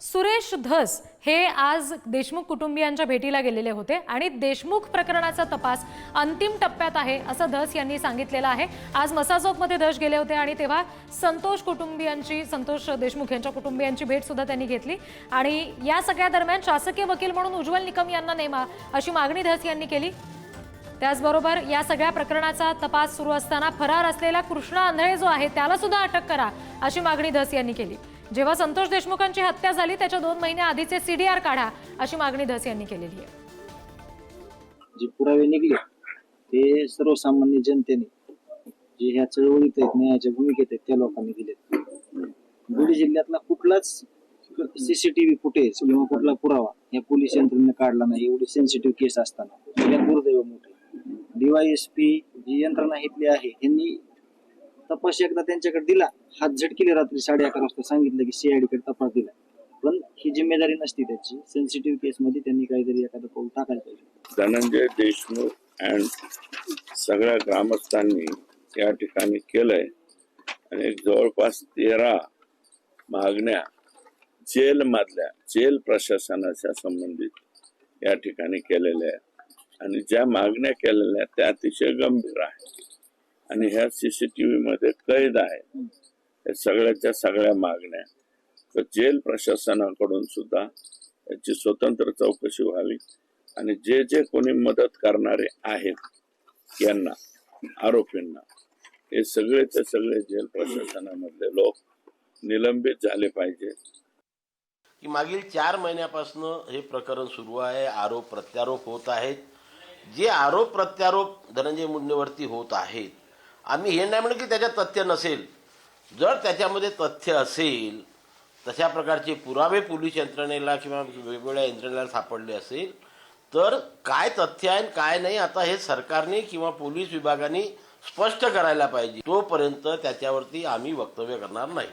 सुरेश धस हे आज देशमुख कुटुंबियांच्या भेटीला गेलेले होते आणि देशमुख प्रकरणाचा तपास अंतिम टप्प्यात आहे असं धस यांनी सांगितलेलं आहे। आज मसाजोगमध्ये धस गेले होते आणि तेव्हा संतोष देशमुख यांच्या कुटुंबियांची भेट सुद्धा त्यांनी घेतली आणि या सगळ्या दरम्यान शासकीय वकील म्हणून उज्ज्वल निकम यांना नेमा अशी मागणी धस यांनी केली। त्याचबरोबर या सगळ्या प्रकरणाचा तपास सुरू असताना फरार असलेला कृष्णा आंधळे जो आहे त्याला सुद्धा अटक करा अशी मागणी धस यांनी केली। जेव्हा संतोष देशमुखांची हत्या झाली त्याच्या 2 महिने आधीचे सीडीआर काढा अशी मागणी धस यांनी केलेली आहे। जे पुरावे निघले ते सर्वसामान्य जनतेने जे ह्या चळवळीत आहेत, न्यायाच्या भूमिकेत आहेत त्या लोकांनी दिलेत। बीड जिल्ह्यातला कुठलाच सीसीटीव्ही फुटेज किंवा कुठला पुरावा या पोलीस यंत्रणेने काढला नाही। एवढी सेन्सिटिव्ह केस असताना सगळ्यात दुर्दैव मोठे डीवायएसपी जी यंत्रणा इथली आहे यांनी तपास एकदा त्यांच्याकडे दिला, हात झटकेले रात्री 11:30 वाजता सांगितलं की सीआयडी कडे तपास दिला, पण ही जिम्मेदारी नसती त्याची। सेन्सिटिव्ह केस मध्ये त्यांनी काहीतरी एखादं पाऊल टाकायला पाहिजे। धनंजय देशमुख अँड सगळ्या ग्रामस्थांनी या ठिकाणी केलंय आणि जवळपास 13 मागण्या जेल प्रशासनाच्या संबंधित या ठिकाणी केलेल्या आहेत आणि ज्या मागण्या केलेल्या आहेत त्या अतिशय गंभीर आहेत आणि ह्या सीसीटीव्ही मध्ये कैद आहे। या सगळ्याच्या सगळ्या मागण्या तर जेल प्रशासनाकडून सुद्धा याची स्वतंत्र चौकशी व्हावी आणि जे जे कोणी मदत करणारे आहेत यांना आरोपींना हे सगळेचे सगळे जेल प्रशासनामधले लोक निलंबित झाले पाहिजे। की मागील 4 महिन्यापासून हे प्रकरण सुरू आहे, आरोप प्रत्यारोप होत आहेत। जे आरोप प्रत्यारोप धनंजय मुंडेवरती होत आहेत, आम्ही हे नाही म्हणत की त्याच्यात तथ्य नसेल। जर त्याच्यामध्ये तथ्य असेल, तशा प्रकारचे पुरावे पोलीस यंत्रणेला किंवा वेगवेगळ्या यंत्रणेला सापडले असेल तर काय तथ्य आहे काय नाही आता हे सरकारने किंवा पोलीस विभागाने स्पष्ट करायला पाहिजे। तोपर्यंत त्याच्यावरती आम्ही वक्तव्य करणार नाही।